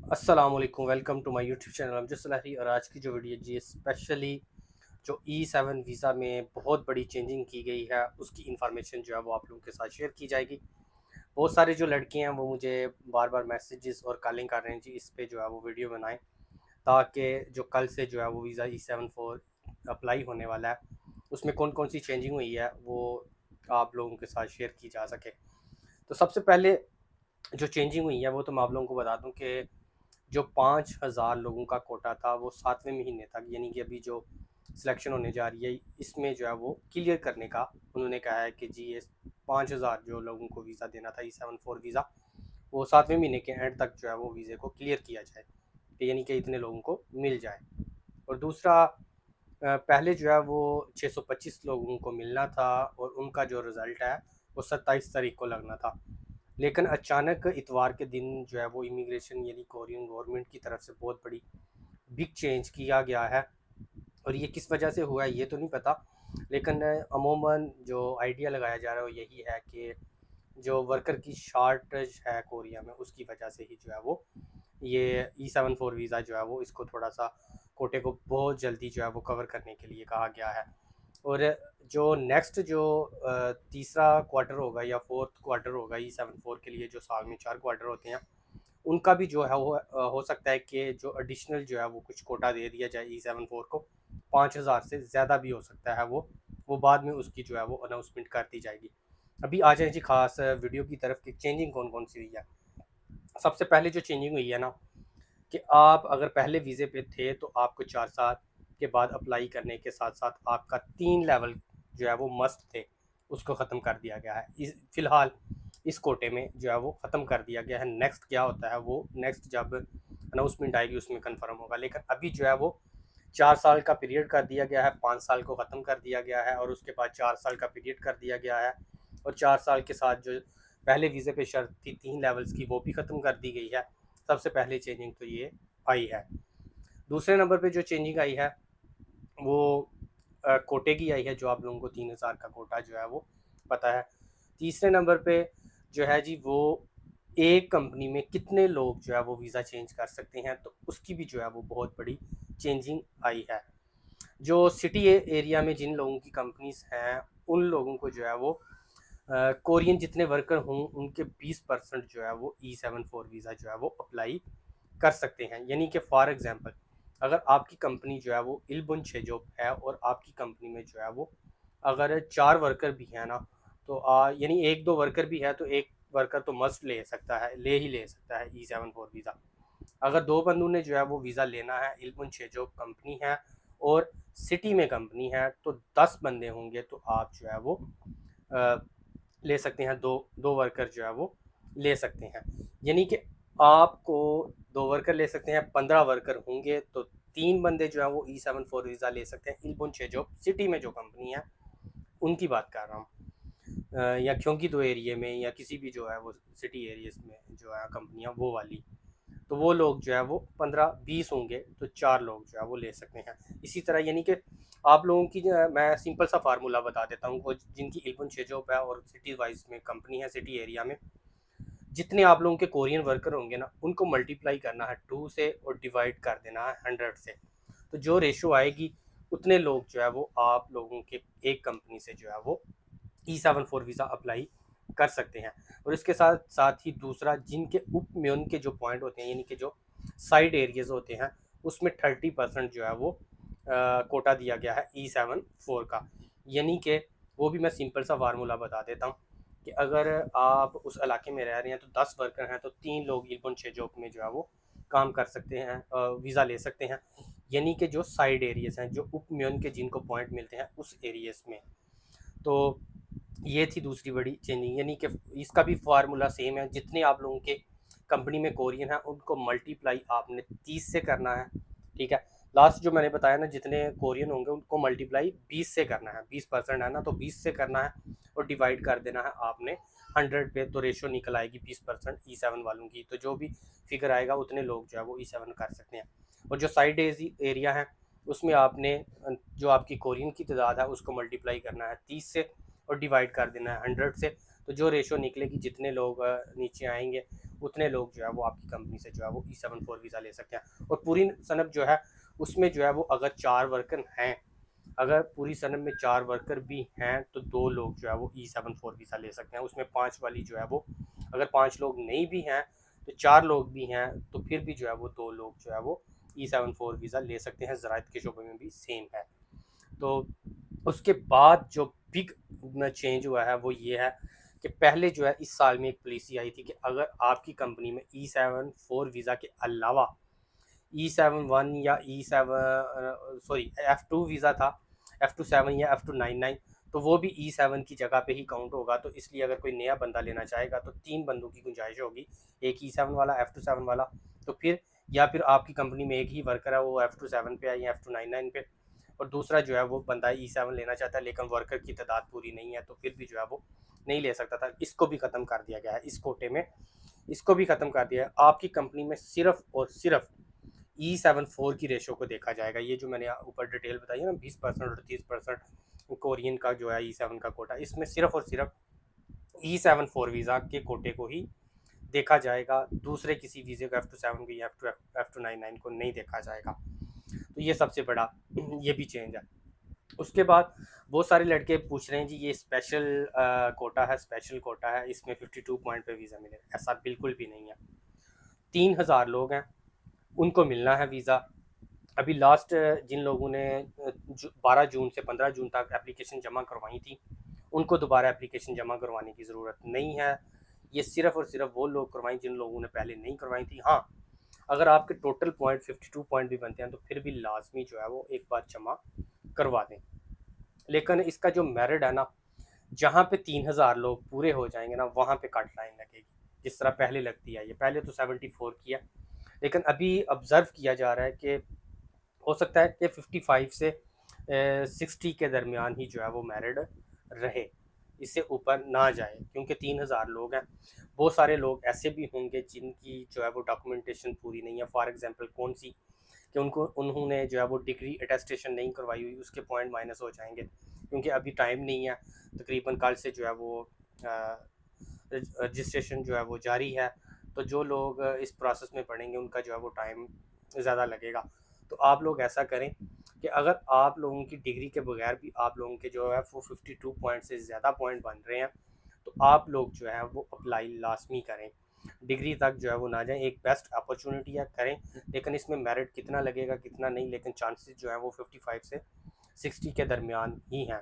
अस्सलामुअलैकुम, welcome to my YouTube channel Amjad Salahi. और आज की जो वीडियो जी स्पेशली जो E7 वीज़ा में बहुत बड़ी चेंजिंग की गई है उसकी इन्फॉर्मेशन जो है वो आप लोगों के साथ शेयर की जाएगी। बहुत सारे जो लड़के हैं वो मुझे बार बार मैसेजेस और कॉलिंग कर रहे हैं जी इस पे जो है वो वीडियो बनाएं, ताकि जो कल से जो है वो वीज़ा E7 फोर अप्लाई होने वाला है उसमें कौन कौन सी चेंजिंग हुई है वो आप लोगों के साथ शेयर की जा सके। तो सबसे पहले जो चेंजिंग हुई है वो तो मैं आप लोगों को बता दूं कि जो 5,000 लोगों का कोटा था वो 7वें महीने तक, यानी कि अभी जो सिलेक्शन होने जा रही है इसमें जो है वो क्लियर करने का उन्होंने कहा है कि जी ये 5,000 जो लोगों को वीज़ा देना था E7 4 वीज़ा वो 7वें महीने के एंड तक जो है वो वीज़े को क्लियर किया जाए, कि यानी कि इतने लोगों को मिल जाए। और दूसरा, पहले जो है वो 625 लोगों को मिलना था और उनका जो रिज़ल्ट है वो 27 तारीख को लगना था, लेकिन अचानक इतवार के दिन जो है वो इमिग्रेशन यानी कोरियन गवर्नमेंट की तरफ से बहुत बड़ी बिग चेंज किया गया है। और ये किस वजह से हुआ है ये तो नहीं पता, लेकिन अमूमन जो आइडिया लगाया जा रहा है वो यही है कि जो वर्कर की शॉर्टेज है कोरिया में उसकी वजह से ही जो है वो ये E7 4 वीज़ा जो है वो इसको थोड़ा सा कोटे को बहुत जल्दी जो है वो कवर करने के लिए कहा गया है। और जो नेक्स्ट जो तीसरा क्वार्टर होगा या फोर्थ क्वार्टर होगा E7 4 के लिए, जो साल में 4 क्वार्टर होते हैं, उनका भी जो है वो हो सकता है कि जो एडिशनल जो है वो कुछ कोटा दे दिया जाए E7 4 को। 5,000 से ज़्यादा भी हो सकता है वो बाद में उसकी जो है वो अनाउंसमेंट कर दी जाएगी। अभी आ जाए जी खास वीडियो की तरफ कि चेंजिंग कौन कौन सी हुई है। सबसे पहले जो चेंजिंग हुई है ना, कि आप अगर पहले वीज़े पे थे तो आपको 4 साल के बाद अप्लाई करने के साथ साथ आपका 3 लेवल जो है वो मस्ट थे उसको ख़त्म कर दिया गया है। इस फ़िलहाल इस कोटे में जो है वो ख़त्म कर दिया गया है। नेक्स्ट क्या होता है वो नेक्स्ट जब अनाउंसमेंट आएगी उसमें कंफर्म होगा, लेकिन अभी जो है वो 4 साल का पीरियड कर दिया गया है, 5 साल को ख़त्म कर दिया गया है और उसके बाद 4 साल का पीरियड कर दिया गया है। और 4 साल के साथ जो पहले वीज़े पे शर्त थी 3 लेवल्स की वो भी ख़त्म कर दी गई है। सबसे पहले चेंजिंग तो ये आई है। दूसरे नंबर पे जो चेंजिंग आई है वो कोटे की आई है, जो आप लोगों को 3,000 का कोटा जो है वो पता है। तीसरे नंबर पे जो है जी वो एक कंपनी में कितने लोग जो है वो वीज़ा चेंज कर सकते हैं, तो उसकी भी जो है वो बहुत बड़ी चेंजिंग आई है। जो सिटी एरिया में जिन लोगों की कंपनीज हैं उन लोगों को जो है वो कोरियन जितने वर्कर हों उनके 20% जो है वो E7 4 वीज़ा जो है वो अप्लाई कर सकते हैं। यानी कि फॉर एग्जांपल अगर आपकी कंपनी जो है वो इलबुन छेजोप है और आपकी कंपनी में जो है वो अगर 4 वर्कर भी हैं ना, तो यानी 1-2 वर्कर भी है तो एक वर्कर तो मस्ट ले ही ले सकता है E7 4 वीज़ा। अगर 2 बंदों ने जो है वो वीज़ा लेना है, इलबुन छेजोप कंपनी है और सिटी में कंपनी है, तो 10 बंदे होंगे तो आप जो है वो अ, ले सकते हैं। दो दो वर्कर जो है वो ले सकते हैं, यानी कि आपको 2 वर्कर ले सकते हैं। 15 वर्कर होंगे तो 3 बंदे जो है वो E7 4 वीज़ा ले सकते हैं। इलबुन छे जो सिटी में जो कंपनी है उनकी बात कर रहा हूँ, या क्योंकि 2 एरिया में या किसी भी जो है वो सिटी एरियाज में जो है कंपनियाँ वो वाली, तो वो लोग जो है वो 15-20 होंगे तो 4 लोग जो है वो ले सकते हैं। इसी तरह यानी कि आप लोगों की मैं सिंपल सा फार्मूला बता देता हूँ, जिनकी इलबन शेजोप है और सिटी वाइज में कंपनी है सिटी एरिया में, जितने आप लोगों के कोरियन वर्कर होंगे ना उनको मल्टीप्लाई करना है 2 से और डिवाइड कर देना है 100 से। तो जो रेशो आएगी उतने लोग जो है वो आप लोगों के एक कंपनी से जो है वो E7 4 वीज़ा अप्लाई कर सकते हैं। और इसके साथ साथ ही दूसरा, जिनके उप म्यून के जो पॉइंट होते हैं यानी कि जो साइड एरियाज होते हैं उसमें 30% जो है वो कोटा दिया गया है E7 4 का। यानी कि वो भी मैं सिंपल सा फार्मूला बता देता हूँ कि अगर आप उस इलाके में रह रहे हैं तो 10 वर्कर हैं तो 3 लोग इलबन शेजोक में जो है वो काम कर सकते हैं, वीज़ा ले सकते हैं। यानी कि जो साइड एरियाज हैं जो उप म्यून के जिनको पॉइंट मिलते हैं उस एरियाज में। तो ये थी दूसरी बड़ी चेंजिंग, यानी कि इसका भी फार्मूला सेम है। जितने आप लोगों के कंपनी में कोरियन है उनको मल्टीप्लाई आपने 30 से करना है, ठीक है। लास्ट जो मैंने बताया ना, जितने कोरियन होंगे उनको मल्टीप्लाई 20 से करना है, 20% है ना तो 20 से करना है और डिवाइड कर देना है आपने 100 पे, तो रेशो निकल आएगी 20% E7 वालों की। तो जो भी फिगर आएगा उतने लोग जो है वो E7 कर सकते हैं। और जो साइड एरिया है उसमें आपने जो आपकी कोरियन की तादाद है उसको मल्टीप्लाई करना है 30 से और डिवाइड कर देना है 100 से। तो जो रेशो निकलेगी, जितने लोग नीचे आएंगे उतने लोग जो है वो आपकी कंपनी से जो है वो E74 वीज़ा ले सकते हैं। और पूरी सनब जो है उसमें जो है वो अगर 4 वर्कर हैं, अगर पूरी सनम में 4 वर्कर भी हैं तो 2 लोग जो है वो E74 वीज़ा ले सकते हैं। उसमें 5 वाली जो है वो, अगर 5 लोग नहीं भी हैं तो 4 लोग भी हैं तो फिर भी जो है वो 2 लोग जो है वो E74 वीज़ा ले सकते हैं। ज़राअत के शोबे में भी सेम है। तो उसके बाद जो बिग चेंज हुआ है वो ये है कि पहले जो है इस साल में एक पॉलिसी आई थी कि अगर आपकी कंपनी में E74 वीज़ा के अलावा E71 या F2 वीज़ा था, F27 या F299, तो वो भी E7 की जगह पे ही काउंट होगा। तो इसलिए अगर कोई नया बंदा लेना चाहेगा तो 3 बंदों की गुंजाइश होगी, एक E7 वाला, F27 वाला, तो फिर या फिर आपकी कंपनी में एक ही वर्कर है वो F27 पे है या F299 पे, और दूसरा जो है वो बंदा E7 लेना चाहता है लेकिन वर्कर की तादाद पूरी नहीं है तो फिर भी जो है वो नहीं ले सकता था। इसको भी ख़त्म कर दिया गया है इस कोटे में, इसको भी ख़त्म कर दिया है। आपकी कंपनी में सिर्फ और सिर्फ E74 की रेशो को देखा जाएगा। ये जो मैंने ऊपर डिटेल बताई है ना, 20% और 30% कोरियन का जो है E7 का कोटा, इसमें सिर्फ और सिर्फ E74 वीज़ा के कोटे को ही देखा जाएगा। दूसरे किसी वीज़े को F27 को या F299 को नहीं देखा जाएगा। तो ये सबसे बड़ा ये भी चेंज है। उसके बाद बहुत सारे लड़के पूछ रहे हैं जी ये स्पेशल कोटा है, स्पेशल कोटा है, इसमें 52 पॉइंट पे वीज़ा मिलेगा। ऐसा बिल्कुल भी नहीं है। 3000 लोग हैं, उनको मिलना है वीज़ा। अभी लास्ट जिन लोगों ने 12 जून से 15 जून तक एप्लीकेशन जमा करवाई थी, उनको दोबारा एप्लीकेशन जमा करवाने की ज़रूरत नहीं है। ये सिर्फ़ और सिर्फ वो लोग करवाएं जिन लोगों ने पहले नहीं करवाई थी। हाँ, अगर आपके टोटल पॉइंट 52 पॉइंट भी बनते हैं तो फिर भी लाजमी जो है वो एक बार जमा करवा दें। लेकिन इसका जो मेरिट है ना, जहाँ पे 3000 लोग पूरे हो जाएंगे ना, वहाँ पे कट लाइन लगेगी, जिस तरह पहले लगती है। ये पहले तो 74 की है, लेकिन अभी ऑब्ज़र्व किया जा रहा है कि हो सकता है कि 55 से 60 के दरमियान ही जो है वो मैरिड रहे, इससे ऊपर ना जाए, क्योंकि 3000 लोग हैं। बहुत सारे लोग ऐसे भी होंगे जिनकी जो है वो डॉक्यूमेंटेशन पूरी नहीं है। फॉर एग्जांपल कौन सी, कि उन्होंने जो है वो डिग्री अटेस्टेशन नहीं करवाई हुई, उसके पॉइंट माइनस हो जाएंगे, क्योंकि अभी टाइम नहीं है। तकरीबन कल से जो है वो रजिस्ट्रेशन जो है वो जारी है। तो जो लोग इस प्रोसेस में पढ़ेंगे उनका जो है वो टाइम ज़्यादा लगेगा। तो आप लोग ऐसा करें कि अगर आप लोगों की डिग्री के बगैर भी आप लोगों के जो है वो 52 पॉइंट से ज़्यादा पॉइंट बन रहे हैं तो आप लोग जो है वो अप्लाई लाजमी करें। डिग्री तक जो है वो ना जाएं, एक बेस्ट अपॉर्चुनिटी है, करें। लेकिन इसमें मेरिट कितना लगेगा कितना नहीं, लेकिन चांसेस जो है वो 55 से 60 के दरमियान ही हैं,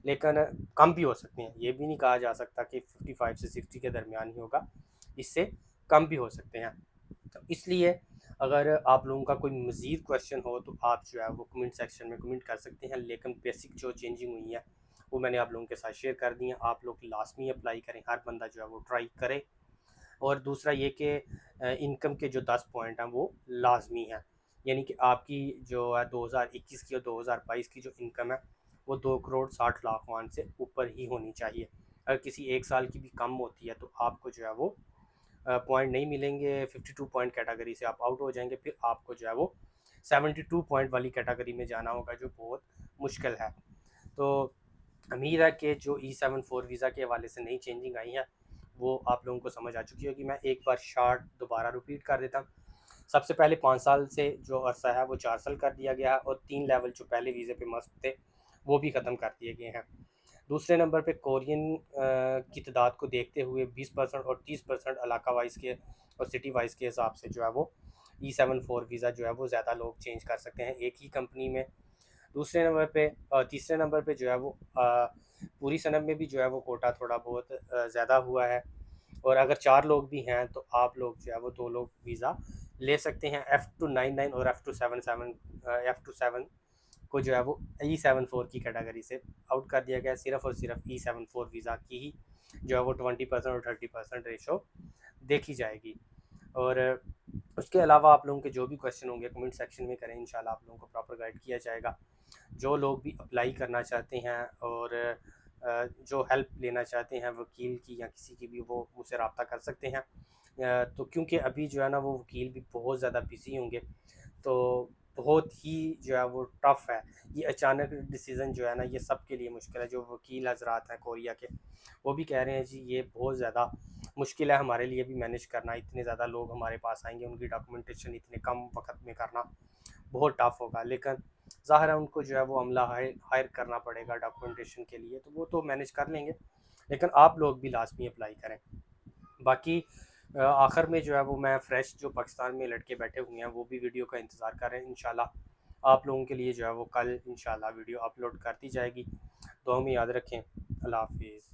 लेकिन कम भी हो सकते हैं। ये भी नहीं कहा जा सकता कि 55 से 60 के दरमियान ही होगा, इससे कम भी हो सकते हैं। तो इसलिए अगर आप लोगों का कोई मज़ीद क्वेश्चन हो तो आप जो है वो कमेंट सेक्शन में कमेंट कर सकते हैं। लेकिन बेसिक जो चेंजिंग हुई है वो मैंने आप लोगों के साथ शेयर कर दी है। आप लोग लाजमी अप्लाई करें, हर बंदा जो है वो ट्राई करे। और दूसरा ये कि इनकम के जो 10 पॉइंट हैं वो लाजमी हैं, यानी कि आपकी जो है 2021 की और 2022 की जो इनकम है वो 2 करोड़ 60 लाख वन से ऊपर ही होनी चाहिए। अगर किसी एक साल की भी कम होती है तो आपको जो है वो पॉइंट नहीं मिलेंगे। 52 पॉइंट कैटेगरी से आप आउट हो जाएंगे, फिर आपको जो है वो 72 पॉइंट वाली कैटेगरी में जाना होगा, जो बहुत मुश्किल है। तो उम्मीद है कि जो E74 वीज़ा के हवाले से नई चेंजिंग आई है वो आप लोगों को समझ आ चुकी होगी। मैं एक बार शार्ट दोबारा रिपीट कर देता हूँ। सबसे पहले 5 साल से जो अरसा है वो 4 साल कर दिया गया है, और 3 लेवल जो पहले वीज़े पे मस्त थे वो भी ख़त्म कर दिए गए हैं। दूसरे नंबर पे कोरियन की तादाद को देखते हुए 20% और 30% इलाका वाइज के और सिटी वाइज के हिसाब से जो है वो E74 वीज़ा जो है वो ज़्यादा लोग चेंज कर सकते हैं एक ही कंपनी में। दूसरे नंबर पे तीसरे नंबर पे जो है वो पूरी सनद में भी जो है वो कोटा थोड़ा बहुत ज़्यादा हुआ है। और अगर 4 लोग भी हैं तो आप लोग जो है वो 2 लोग वीज़ा ले सकते हैं। F299 और F277 को जो है वो E74 की कैटेगरी से आउट कर दिया गया। सिर्फ और सिर्फ E74 वीज़ा की ही जो है वो 20% और 30% रेशो देखी जाएगी। और उसके अलावा आप लोगों के जो भी क्वेश्चन होंगे कमेंट सेक्शन में करें, इंशाल्लाह आप लोगों को प्रॉपर गाइड किया जाएगा। जो लोग भी अप्लाई करना चाहते हैं और जो हेल्प लेना चाहते हैं वकील की या किसी की भी, वो मुझसे रब्ता कर सकते हैं। तो क्योंकि अभी जो है ना वो वकील भी बहुत ज़्यादा बिज़ी होंगे, तो बहुत ही जो है वो टफ़ है। ये अचानक डिसीज़न जो है ना, ये सब के लिए मुश्किल है। जो वकील हज़रात हैं कोरिया के, वो भी कह रहे हैं जी ये बहुत ज़्यादा मुश्किल है हमारे लिए भी मैनेज करना। इतने ज़्यादा लोग हमारे पास आएँगे, उनकी डॉक्यूमेंटेशन इतने कम वक़्त में करना बहुत टफ़ होगा। लेकिन ज़ाहिर है उनको जो है वो अमला हायर करना पड़ेगा डॉक्यूमेंटेशन के लिए, तो वो तो मैनेज कर लेंगे। लेकिन आप लोग भी लाज़मी अप्लाई करें। बाकी आखिर में जो है वो मैं फ्रेश जो पाकिस्तान में लड़के बैठे हुए हैं वो भी वीडियो का इंतज़ार कर रहे हैं। इंशाल्लाह आप लोगों के लिए जो है वो कल इंशाल्लाह वीडियो अपलोड कर दी जाएगी। दुआ में याद रखें। अल्लाह हाफिज़।